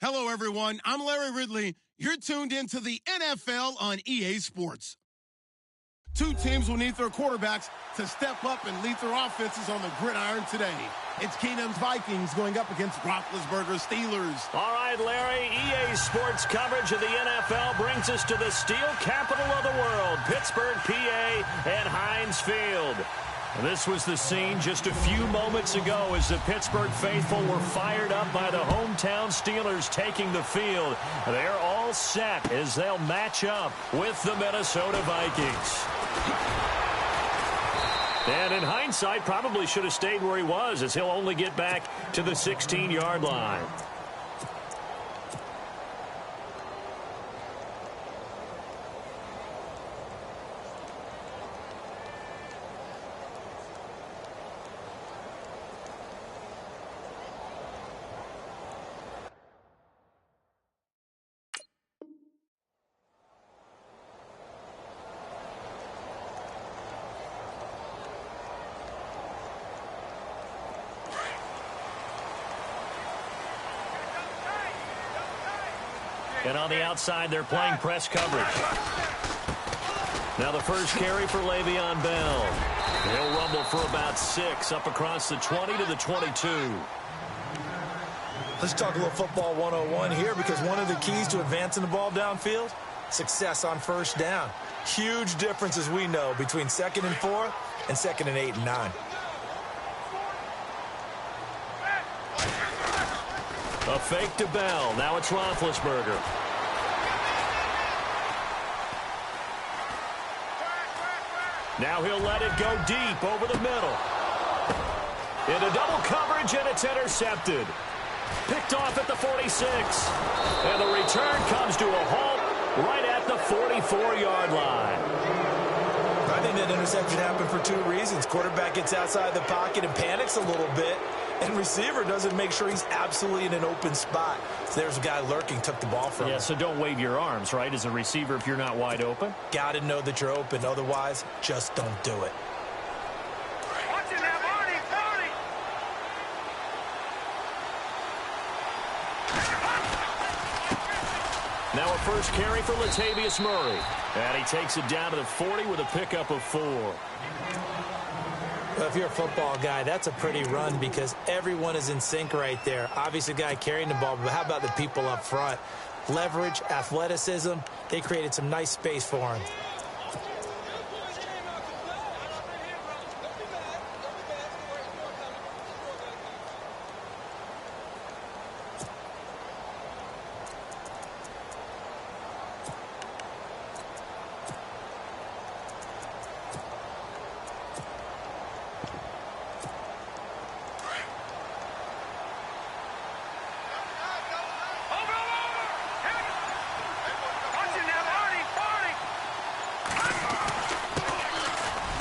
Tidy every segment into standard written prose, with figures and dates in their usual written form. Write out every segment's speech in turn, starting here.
Hello, everyone. I'm Larry Ridley. You're tuned into the NFL on EA Sports. Two teams will need their quarterbacks to step up and lead their offenses on the gridiron today. It's Keenum's Vikings going up against Roethlisberger's Steelers. All right, Larry, EA Sports coverage of the NFL brings us to the steel capital of the world, Pittsburgh, PA, and Heinz Field. This was the scene just a few moments ago as the Pittsburgh faithful were fired up by the hometown Steelers taking the field. They're all set as they'll match up with the Minnesota Vikings. And in hindsight, probably should have stayed where he was as he'll only get back to the 16-yard line. And on the outside, they're playing press coverage. Now the first carry for Le'Veon Bell. He'll rumble for about 6, up across the 20 to the 22. Let's talk a little football 101 here, because one of the keys to advancing the ball downfield, success on first down. Huge difference, as we know, between 2nd and 4 and 2nd and 8 and 9. A fake to Bell. Now it's Roethlisberger. Now he'll let it go deep over the middle. Into double coverage, and it's intercepted. Picked off at the 46. And the return comes to a halt right at the 44-yard line. I think that interception happened for 2 reasons. Quarterback gets outside the pocket and panics a little bit, and receiver doesn't make sure he's absolutely in an open spot. So there's a guy lurking, took the ball from him. Yeah, so don't wave your arms, right, as a receiver if you're not wide open. Got to know that you're open. Otherwise, just don't do it. Now a first carry for Latavius Murray. And he takes it down to the 40 with a pickup of 4. Well, if you're a football guy, that's a pretty run because everyone is in sync right there. Obviously, the guy carrying the ball, but how about the people up front? Leverage, athleticism, they created some nice space for him.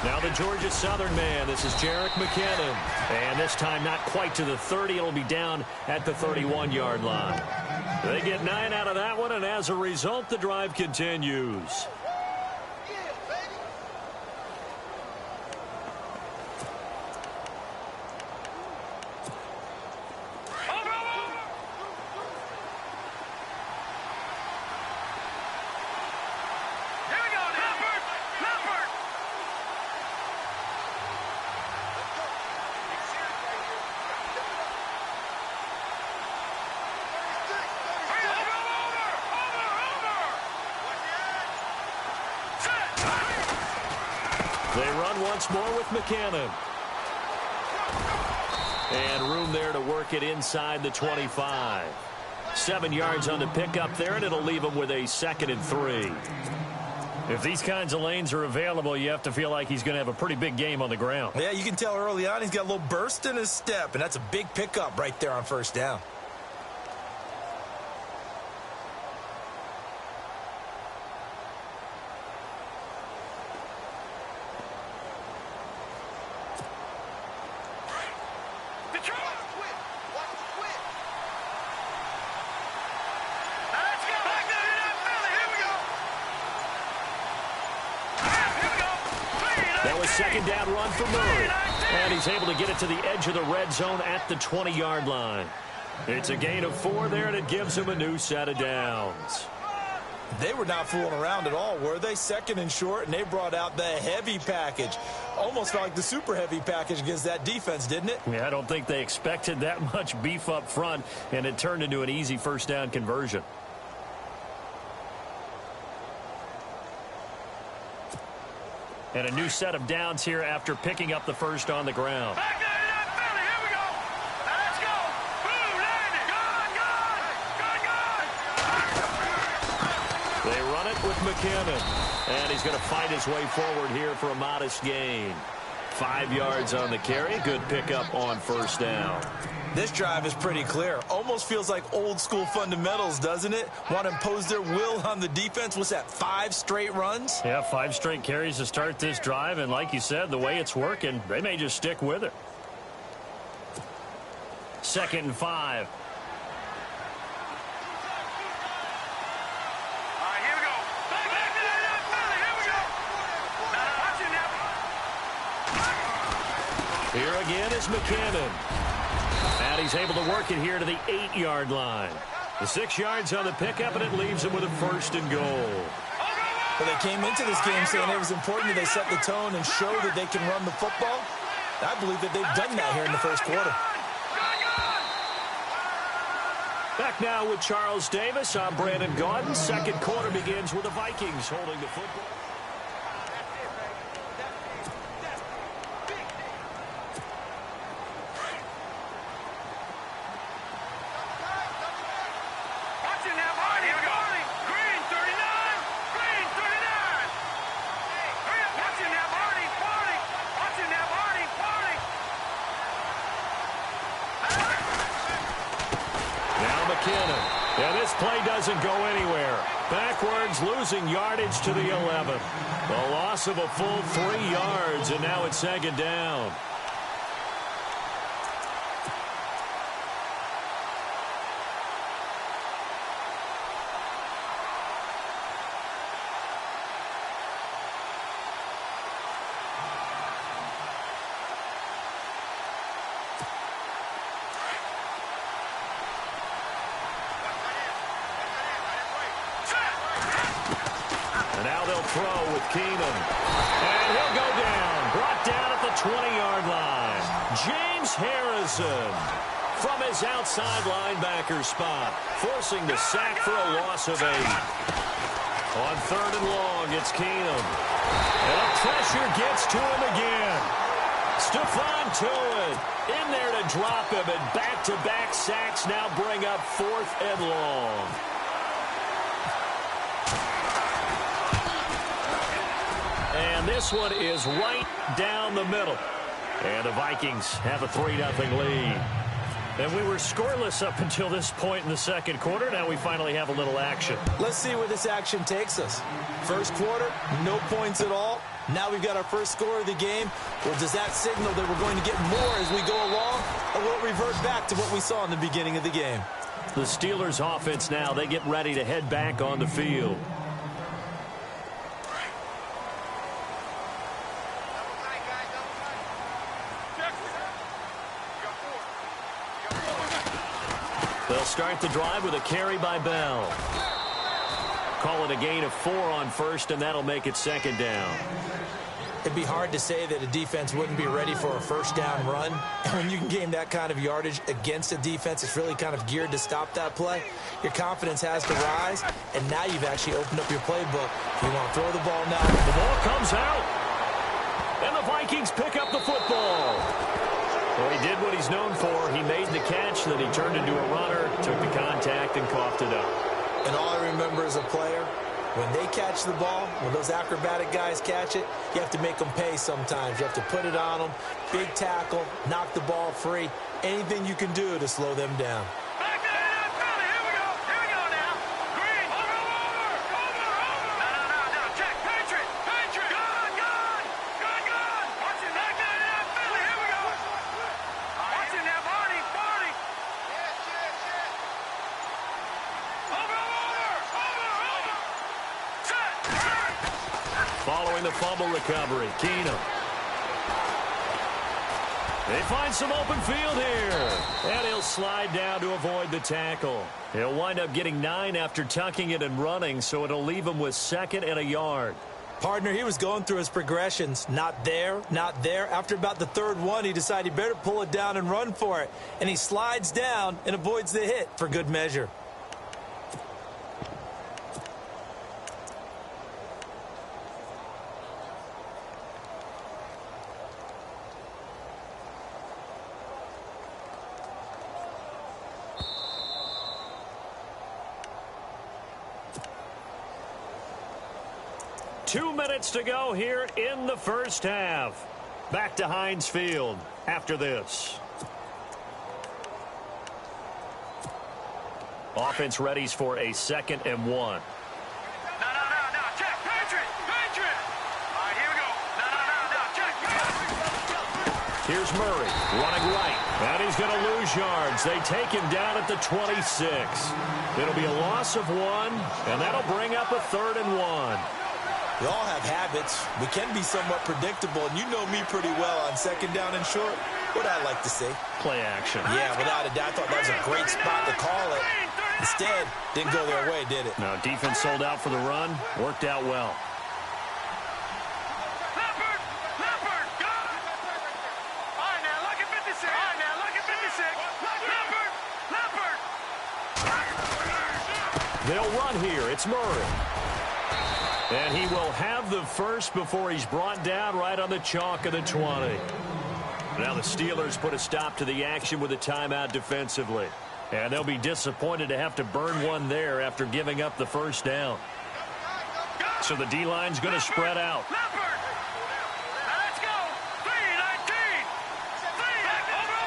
Now the Georgia Southern man, this is Jerick McKinnon. And this time not quite to the 30. It'll be down at the 31-yard line. They get 9 out of that one, and as a result, the drive continues. They run once more with McKinnon. And room there to work it inside the 25. 7 yards on the pickup there, and it'll leave them with a 2nd and 3. If these kinds of lanes are available, you have to feel like he's going to have a pretty big game on the ground. Yeah, you can tell early on he's got a little burst in his step, and that's a big pickup right there on first down. Second down run for Murray. And he's able to get it to the edge of the red zone at the 20-yard line. It's a gain of 4 there, and it gives him a new set of downs. They were not fooling around at all, were they? Second and short, and they brought out the heavy package. Almost felt like the super heavy package against that defense, didn't it? Yeah, I don't think they expected that much beef up front, and it turned into an easy first down conversion. And a new set of downs here after picking up the first on the ground. They run it with McKinnon. And he's going to fight his way forward here for a modest gain. 5 yards on the carry. Good pickup on first down. This drive is pretty clear. Almost feels like old school fundamentals, doesn't it? Want to impose their will on the defense. What's that, 5 straight runs? Yeah, 5 straight carries to start this drive. And like you said, the way it's working, they may just stick with it. 2nd and 5. Here again is McKinnon. And he's able to work it here to the 8-yard line. The 6 yards on the pickup, and it leaves him with a 1st and goal. Well, they came into this game saying it was important that they set the tone and show that they can run the football. I believe that they've done that here in the first quarter. Back now with Charles Davis. I'm Brandon Gaudin. Second quarter begins with the Vikings holding the football. And this play doesn't go anywhere. Backwards, losing yardage to the 11. A loss of a full 3 yards, and now it's 2nd down. Throw with Keenum. And he'll go down. Brought down at the 20-yard line. James Harrison from his outside linebacker spot, forcing the sack for a loss of 8. On 3rd and long, it's Keenum. And the pressure gets to him again. Stephon Tuitt in there to drop him, and back-to-back sacks now bring up 4th and long. And this one is right down the middle. And the Vikings have a 3-0 lead. And we were scoreless up until this point in the second quarter. Now we finally have a little action. Let's see where this action takes us. First quarter, no points at all. Now we've got our first score of the game. Well, does that signal that we're going to get more as we go along? Or will it revert back to what we saw in the beginning of the game? The Steelers offense now, they get ready to head back on the field. They'll start the drive with a carry by Bell. Call it a gain of 4 on first, and that'll make it 2nd down. It'd be hard to say that a defense wouldn't be ready for a first down run. And when you can gain that kind of yardage against a defense, it's really kind of geared to stop that play. Your confidence has to rise, and now you've actually opened up your playbook. You want to throw the ball now. The ball comes out, and the Vikings pick up the football. Well, he did what he's known for. He made the catch, then he turned into a runner, took the contact, and coughed it up. And all I remember as a player, when they catch the ball, when those acrobatic guys catch it, you have to make them pay sometimes. You have to put it on them, big tackle, knock the ball free, anything you can do to slow them down. Following the fumble recovery, Keenum. They find some open field here. And he'll slide down to avoid the tackle. He'll wind up getting 9 after tucking it and running, so it'll leave him with 2nd and a yard. Partner, he was going through his progressions. Not there, not there. After about the 3rd one, he decided he better pull it down and run for it. And he slides down and avoids the hit for good measure. Two minutes to go here in the first half. Back to Heinz Field after this. Offense readies for a 2nd and 1. No. Check. Patriot. All right, here we go. No. Check. Here's Murray running right. And he's going to lose yards. They take him down at the 26. It'll be a loss of 1, and that'll bring up a 3rd and 1. We all have habits. We can be somewhat predictable, and you know me pretty well on 2nd down and short. What I like to say? Play action. Yeah, without a doubt. I thought that was a great spot to call it. Instead, didn't go their way, did it? No, defense sold out for the run. Worked out well. Leopard, go! All right, now, look at 56. Leopard! They'll run here. It's Murray. And he will have the first before he's brought down right on the chalk of the 20. Now the Steelers put a stop to the action with a timeout defensively. And they'll be disappointed to have to burn one there after giving up the first down. So the D-line's going to spread out. Leopard! Now let's go! 3-19! Back over!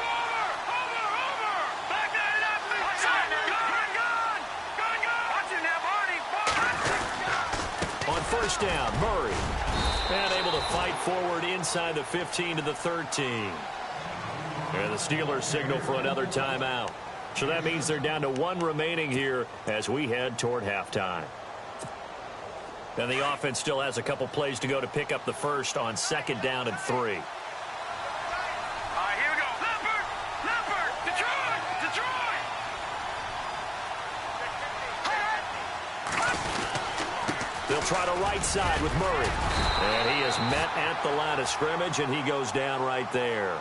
Back that up! Gone! Watch it now, Barney! On first down, Murray. And able to fight forward inside the 15 to the 13. And the Steelers signal for another timeout. So that means they're down to 1 remaining here as we head toward halftime. And the offense still has a couple plays to go to pick up the first on 2nd down and 3. All right, here we go. Leopard! Detroit! They'll try to right side with Murray. And he is met at the line of scrimmage, and he goes down right there.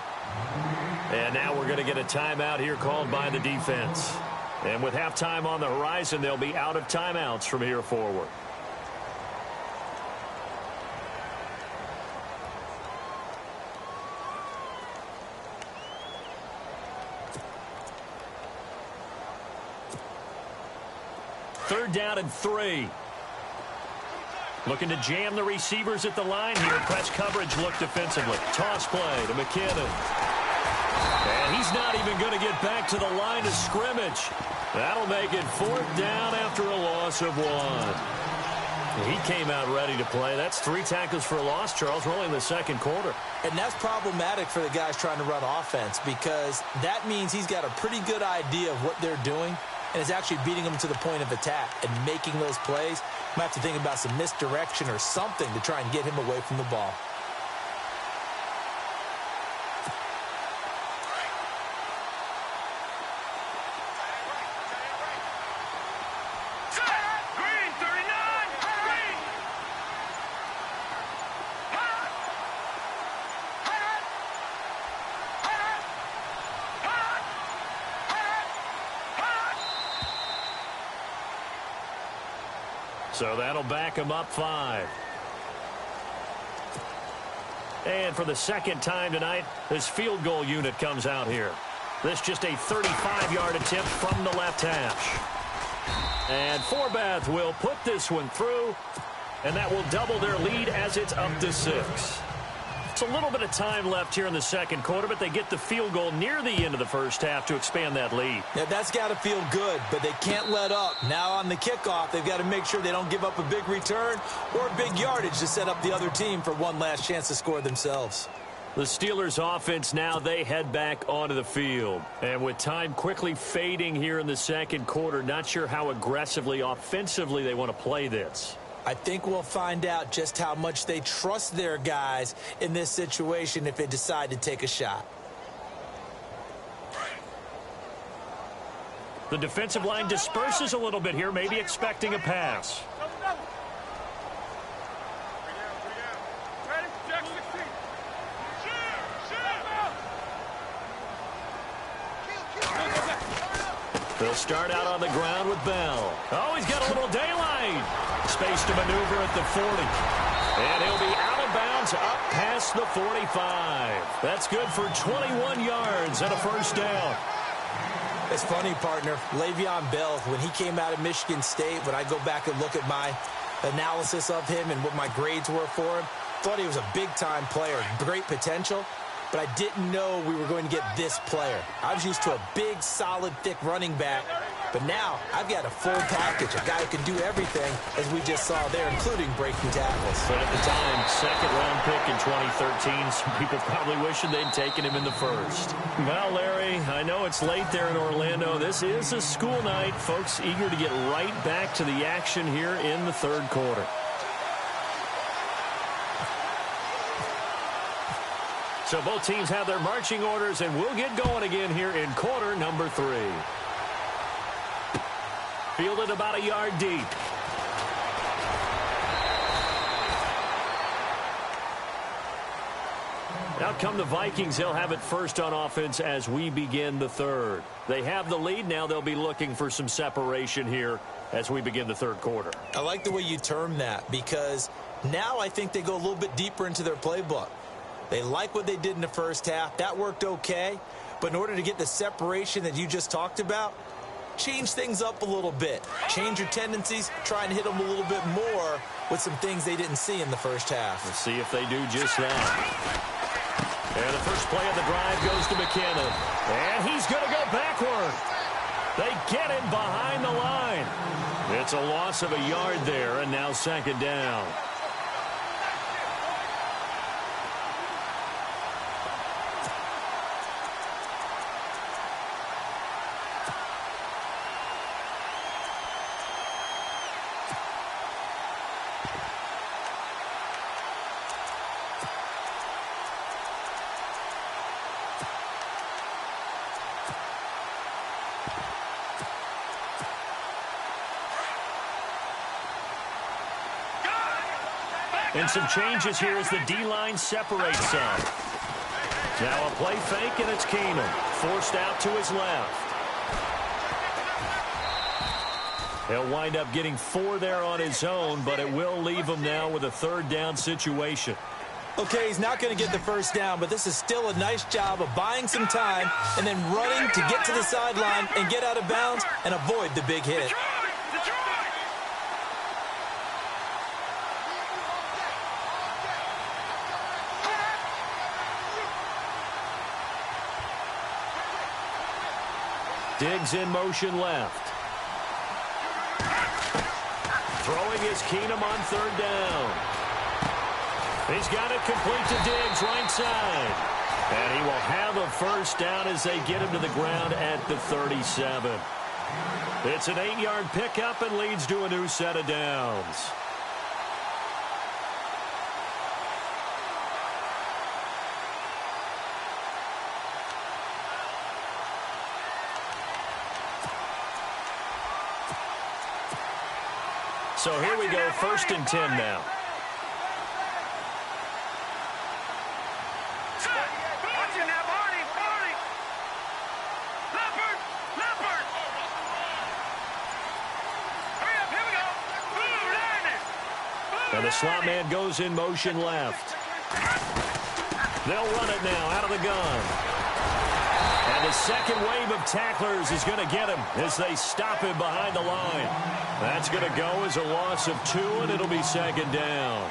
And now we're going to get a timeout here called by the defense. And with halftime on the horizon, they'll be out of timeouts from here forward. Third down and 3. Looking to jam the receivers at the line here. Press coverage look defensively. Toss play to McKinnon. And he's not even going to get back to the line of scrimmage. That'll make it 4th down after a loss of 1. He came out ready to play. That's 3 tackles for a loss, Charles. We're only in the 2nd quarter. And that's problematic for the guys trying to run offense because that means he's got a pretty good idea of what they're doing and is actually beating them to the point of attack and making those plays. Might have to think about some misdirection or something to try and get him away from the ball. Green, 39! Green! So that'll back him up 5. And for the 2nd time tonight, this field goal unit comes out here. This just a 35-yard attempt from the left hash. And Forbath will put this one through, and that will double their lead as it's up to 6. It's a little bit of time left here in the 2nd quarter, but they get the field goal near the end of the first half to expand that lead. Yeah, that's got to feel good, but they can't let up. Now on the kickoff, they've got to make sure they don't give up a big return or big yardage to set up the other team for one last chance to score themselves. The Steelers offense now, they head back onto the field. And with time quickly fading here in the 2nd quarter, not sure how aggressively, offensively they want to play this. I think we'll find out just how much they trust their guys in this situation if they decide to take a shot. The defensive line disperses a little bit here, maybe expecting a pass. They'll start out on the ground with Bell. Oh, he's got a little daylight. Space to maneuver at the 40. And he'll be out of bounds up past the 45. That's good for 21 yards and a first down. It's funny, partner. Le'Veon Bell, when he came out of Michigan State, when I go back and look at my analysis of him and what my grades were for him, thought he was a big-time player, great potential, but I didn't know we were going to get this player. I was used to a big, solid, thick running back, but now I've got a full package, a guy who can do everything, as we just saw there, including breaking tackles. But at the time, second-round pick in 2013, some people probably wishing they'd taken him in the first. Well, Larry, I know it's late there in Orlando. This is a school night. Folks eager to get right back to the action here in the third quarter. So both teams have their marching orders, and we'll get going again here in quarter number 3. Fielded about a yard deep. Out come the Vikings. They'll have it first on offense as we begin the third. They have the lead. Now they'll be looking for some separation here as we begin the third quarter. I like the way you term that, because now I think they go a little bit deeper into their playbook. They like what they did in the first half. That worked okay. But in order to get the separation that you just talked about, change things up a little bit. Change your tendencies. Try and hit them a little bit more with some things they didn't see in the first half. Let's see if they do just that. And the first play of the drive goes to McKinnon. And he's going to go backward. They get him behind the line. It's a loss of a yard there, and now second down. And some changes here as the D-line separates some. Now a play fake, and it's Keenum. Forced out to his left. He'll wind up getting 4 there on his own, but it will leave him now with a third down situation. Okay, he's not going to get the first down, but this is still a nice job of buying some time and then running to get to the sideline and get out of bounds and avoid the big hit. Diggs in motion left. Throwing is Keenum on third down. He's got it complete to Diggs, right side. And he will have a first down as they get him to the ground at the 37. It's an 8-yard pickup and leads to a new set of downs. So here we go, 1st and 10 now. Watching that, Barney. Leopard. Hurry up, here we go. Ooh, there it is. And the slot man goes in motion left. They'll run it now out of the gun. And the second wave of tacklers is going to get him as they stop him behind the line. That's going to go as a loss of 2, and it'll be second down.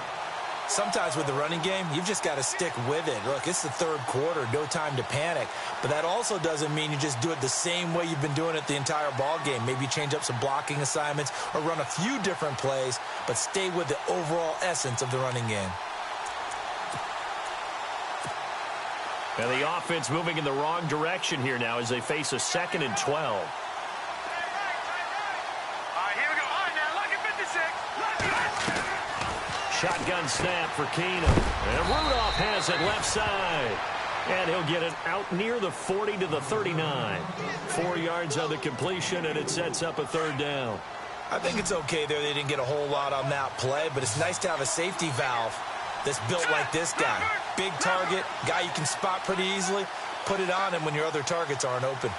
Sometimes with the running game, you've just got to stick with it. Look, it's the third quarter, no time to panic. But that also doesn't mean you just do it the same way you've been doing it the entire ball game. Maybe change up some blocking assignments or run a few different plays, but stay with the overall essence of the running game. And the offense moving in the wrong direction here now as they face a 2nd and 12. Look at 56. Shotgun snap for Keenum. And Rudolph has it left side. And he'll get it out near the 40 to the 39. 4 yards on the completion, and it sets up a third down. I think it's okay there. They didn't get a whole lot on that play, but it's nice to have a safety valve that's built like this guy. Big target, guy you can spot pretty easily. Put it on him when your other targets aren't open.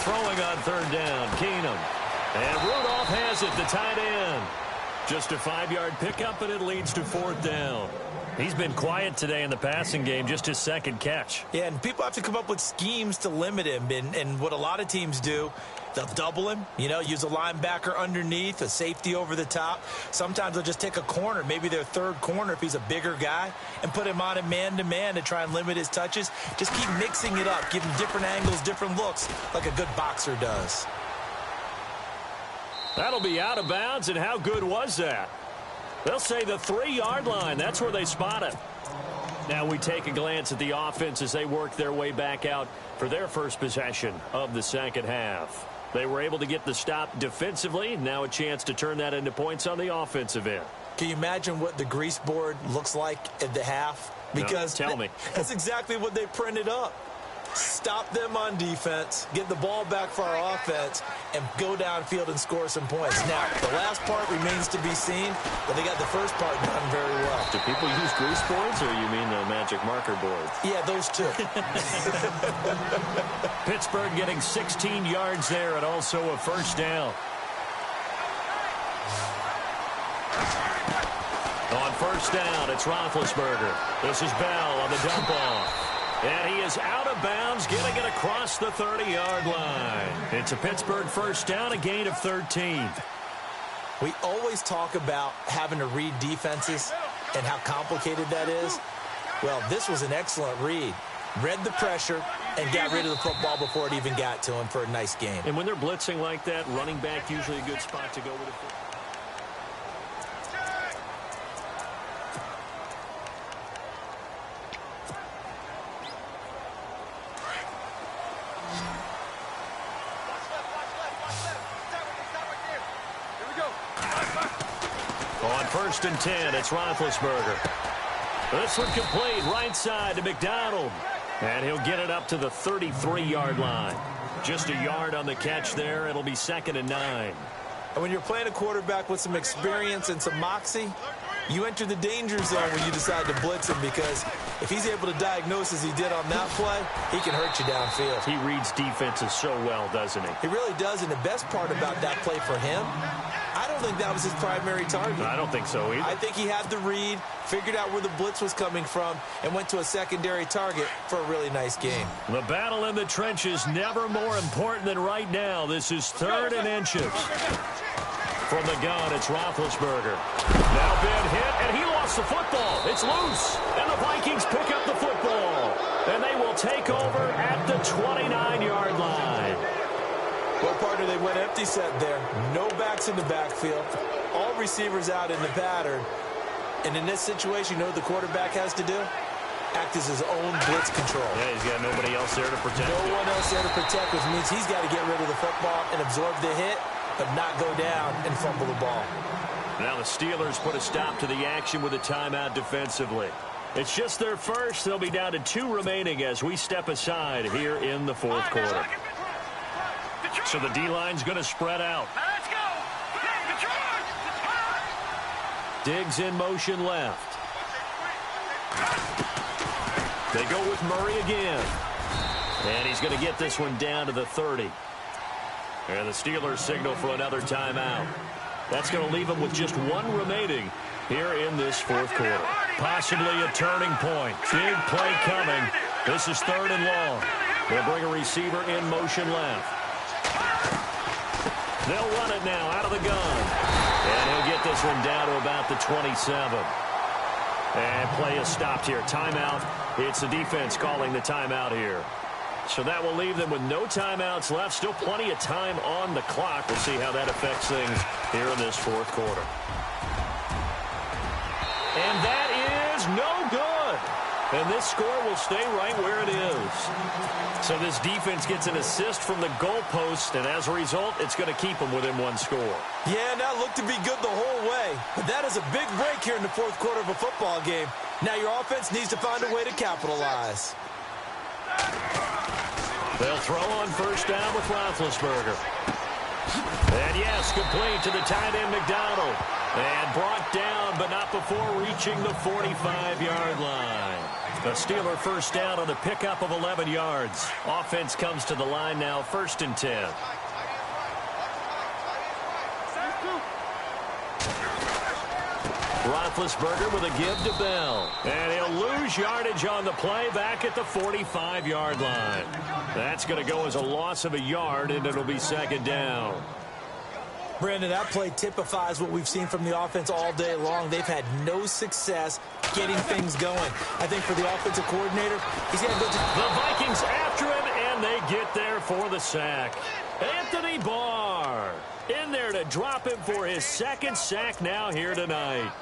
Throwing on third down, Keenum. And Rudolph has it, the tight end. Just a 5-yard pickup, and it leads to fourth down. He's been quiet today in the passing game, just his second catch. Yeah, and people have to come up with schemes to limit him. And what a lot of teams do, they'll double him, use a linebacker underneath, a safety over the top. Sometimes they'll just take a corner, maybe their third corner if he's a bigger guy, and put him on a man-to-man to try and limit his touches. Just keep mixing it up, give him different angles, different looks, like a good boxer does. That'll be out of bounds, and how good was that? They'll say the 3-yard line. That's where they spot it. Now we take a glance at the offense as they work their way back out for their first possession of the second half. They were able to get the stop defensively. Now a chance to turn that into points on the offensive end. Can you imagine what the grease board looks like at the half? Because no, tell me. That's exactly what they printed up. Stop them on defense, get the ball back for our offense, and go downfield and score some points. Now, the last part remains to be seen, but they got the first part done very well. Do people use grease boards, or you mean the magic marker boards? Yeah, those two. Pittsburgh getting 16 yards there and also a first down. On first down, it's Roethlisberger. This is Bell on the dump off. And he is out of bounds, getting it across the 30-yard line. It's a Pittsburgh first down, a gain of 13. We always talk about having to read defenses and how complicated that is. Well, this was an excellent read. Read the pressure and got rid of the football before it even got to him for a nice game. And when they're blitzing like that, running back usually a good spot to go with the football. On first and 10, it's Roethlisberger. This one complete, right side to McDonald. And he'll get it up to the 33-yard line. Just a yard on the catch there. It'll be 2nd and 9. And when you're playing a quarterback with some experience and some moxie, you enter the danger zone when you decide to blitz him, because if he's able to diagnose as he did on that play, he can hurt you downfield. He reads defenses so well, doesn't he? He really does, and the best part about that play for him, I don't think that was his primary target. I don't think so either. I think he had the read, figured out where the blitz was coming from, and went to a secondary target for a really nice game. The battle in the trenches never more important than right now. This is 3rd and inches. From the gun, it's Roethlisberger. Now been hit, and he lost the football. It's loose, and the Vikings pick up the football. And they will take over at the 29-yard line. Well, partner, they went empty set there. No backs in the backfield. All receivers out in the pattern. And in this situation, you know what the quarterback has to do? Act as his own blitz control. Yeah, he's got nobody else there to protect. No one else there to protect, which means he's got to get rid of the football and absorb the hit, but not go down and fumble the ball. Now the Steelers put a stop to the action with a timeout defensively. It's just their first. They'll be down to 2 remaining as we step aside here in the 4th quarter. So the D-line's going to spread out. Let's go. Diggs in motion left. They go with Murray again. And he's going to get this one down to the 30. And the Steelers signal for another timeout. That's going to leave them with just 1 remaining here in this 4th quarter. Possibly a turning point. Big play coming. This is 3rd and long. They'll bring a receiver in motion left. They'll run it now out of the gun. And he'll get this one down to about the 27. And play is stopped here. Timeout. It's the defense calling the timeout here. So that will leave them with no timeouts left. Still plenty of time on the clock. We'll see how that affects things here in this 4th quarter. And that is no good. And this score will stay right where it is. So this defense gets an assist from the goalpost, and as a result, it's going to keep them within one score. Yeah, and that looked to be good the whole way. But that is a big break here in the fourth quarter of a football game. Now your offense needs to find a way to capitalize. They'll throw on first down with Roethlisberger. And yes, complete to the tight end McDonald. And brought down, but not before reaching the 45-yard line. The Steeler first down on the pickup of 11 yards. Offense comes to the line now, 1st and 10. Roethlisberger with a give to Bell. And he'll lose yardage on the play back at the 45-yard line. That's going to go as a loss of a yard, and it'll be 2nd down. Brandon, that play typifies what we've seen from the offense all day long. They've had no success getting things going. I think for the offensive coordinator, he's going to go to the Vikings after him, and they get there for the sack. Anthony Barr in there to drop him for his 2nd sack now here tonight.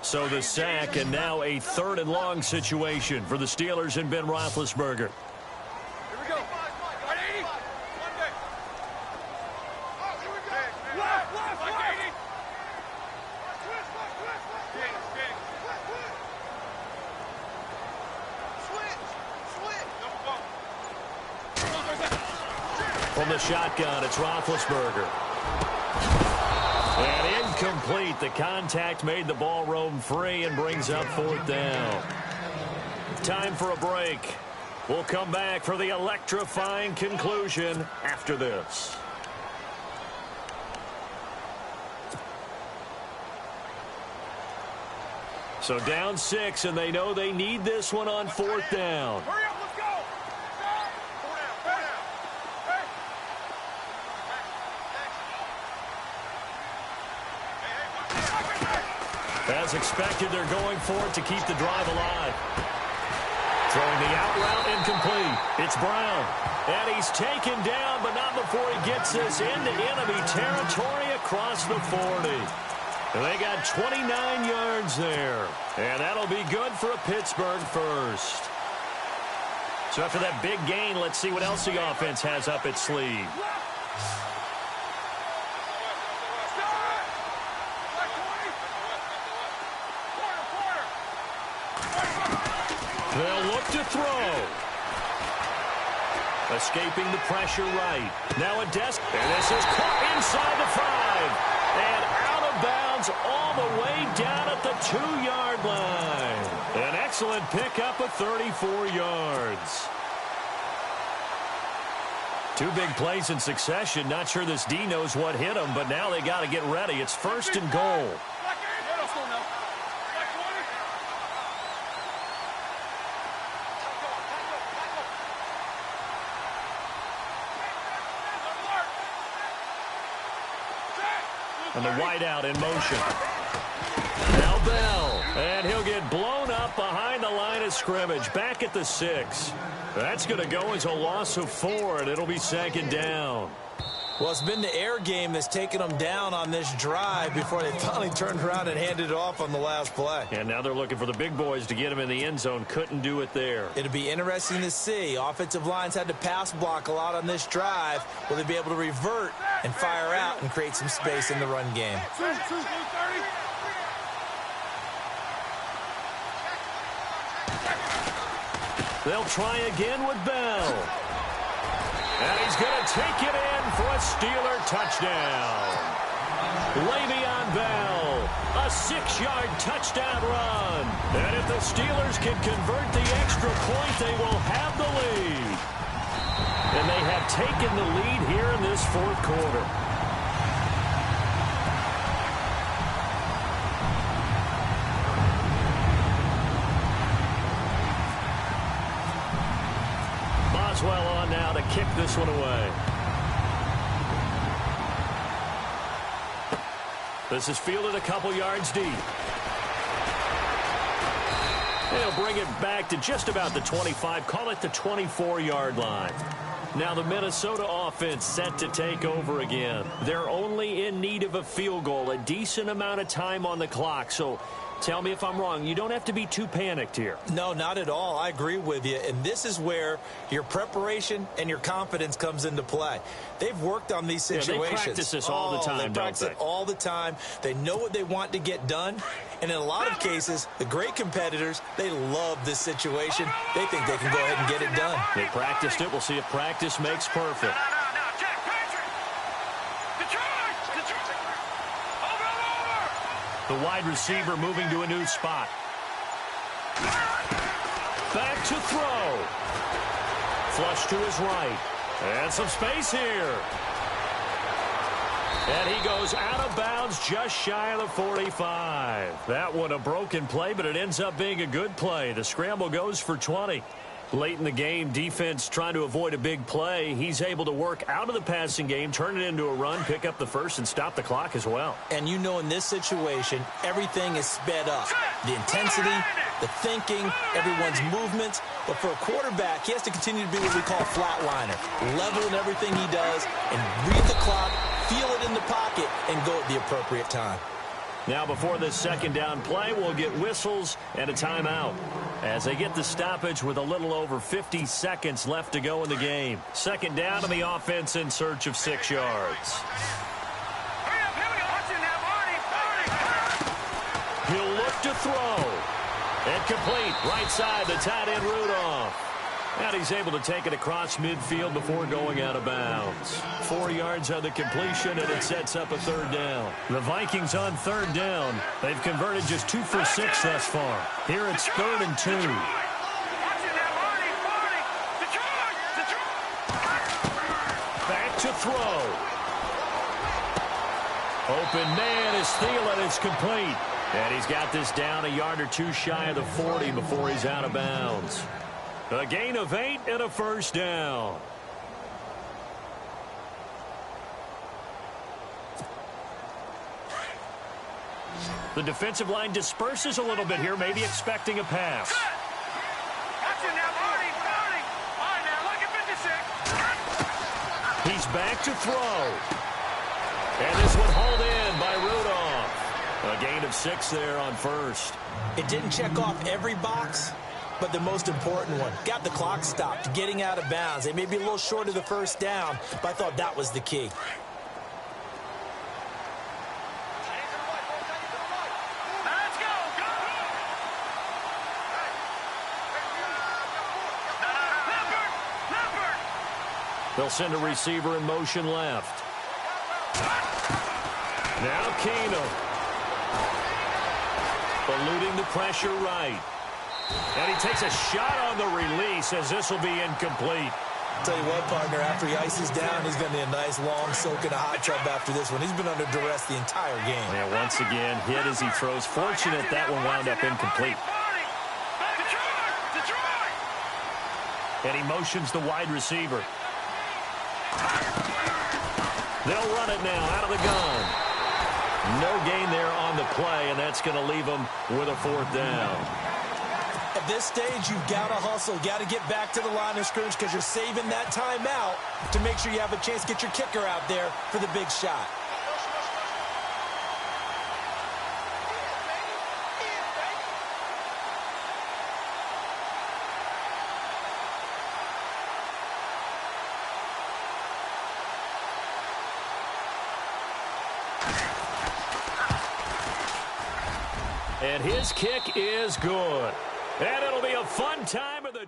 So the sack, and now a 3rd and long situation for the Steelers and Ben Roethlisberger. Here we go. 180. Left. 180. From the shotgun, it's Roethlisberger. And incomplete. The contact made the ball roam free and brings up 4th down. Time for a break. We'll come back for the electrifying conclusion after this. So down 6, and they know they need this one on 4th down. Hurry up, let's go. 4 down. As expected, they're going for it to keep the drive alive. Throwing the out route incomplete. It's Brown. And he's taken down, but not before he gets this into enemy territory across the 40. And they got 29 yards there. And that'll be good for a Pittsburgh first. So after that big gain, let's see what else the offense has up its sleeve. They'll look to throw. Escaping the pressure right. Now a desk. And this is caught inside the 5. And out of bounds all the way down at the 2-yard line. An excellent pickup of 34 yards. 2 big plays in succession. Not sure this D knows what hit him, but now they got to get ready. It's 1st and goal. And the wideout in motion. Now Bell. And he'll get blown up behind the line of scrimmage. Back at the 6. That's going to go as a loss of 4, and it'll be 2nd down. Well, it's been the air game that's taken them down on this drive before they finally turned around and handed it off on the last play. And now they're looking for the big boys to get him in the end zone. Couldn't do it there. It'll be interesting to see. Offensive lines had to pass block a lot on this drive. Will they be able to revert and fire out and create some space in the run game? They'll try again with Bell. And he's going to take it in for a Steeler touchdown. Le'Veon Bell, a 6-yard touchdown run. And if the Steelers can convert the extra point, they will have the lead. And they have taken the lead here in this 4th quarter. Boswell on now to kick this one away. This is fielded a couple yards deep. They'll bring it back to just about the 25, call it the 24-yard line. Now the Minnesota offense set to take over again. They're only in need of a field goal, a decent amount of time on the clock. So tell me if I'm wrong. You don't have to be too panicked here. No, not at all. I agree with you. And this is where your preparation and your confidence comes into play. They've worked on these situations. They practice this all the time, They practice it all the time. They know what they want to get done. And in a lot of cases, the great competitors, they love this situation. They think they can go ahead and get it done. They practiced it. We'll see if practice makes perfect. The wide receiver moving to a new spot. Back to throw. Flush to his right. And some space here. And he goes out of bounds just shy of the 45. That one a broken play, but it ends up being a good play. The scramble goes for 20. Late in the game, defense trying to avoid a big play. He's able to work out of the passing game, turn it into a run, pick up the first, and stop the clock as well. And you know in this situation, everything is sped up. The intensity, the thinking, everyone's movements. But for a quarterback, he has to continue to be what we call a flatliner. Level in everything he does and read the clock, feel it in the pocket, and go at the appropriate time. Now before this second down play, we'll get whistles and a timeout as they get the stoppage with a little over 50 seconds left to go in the game. Second down, and the offense in search of 6 yards. He'll look to throw. And complete. Right side, the tight end Rudolph. And he's able to take it across midfield before going out of bounds. 4 yards on the completion, and it sets up a third down. The Vikings on third down. They've converted just 2 for 6 thus far. Here it's 3rd and 2. Back to throw. Open man is Thielen. It's complete. And he's got this down a yard or 2 shy of the 40 before he's out of bounds. A gain of 8 and a first down. The defensive line disperses a little bit here, maybe expecting a pass. He's back to throw. And this one hauled in by Rudolph. A gain of 6 there on first. It didn't check off every box, but the most important one. Got the clock stopped, getting out of bounds. They may be a little short of the first down, but I thought that was the key. They'll send a receiver in motion left. Now Keenum. Eluding the pressure right. And he takes a shot on the release as this will be incomplete. Tell you what, partner, after he ices down, he's going to need a nice long soak in a hot tub after this one. He's been under duress the entire game. Yeah, once again, hit as he throws. Fortunate that one wound up incomplete. And he motions the wide receiver. They'll run it now out of the gun. No gain there on the play, and that's going to leave them with a 4th down. At this stage, you've got to hustle. Got to get back to the line of scrimmage because you're saving that timeout to make sure you have a chance to get your kicker out there for the big shot. And his kick is good. And it'll be a fun time of the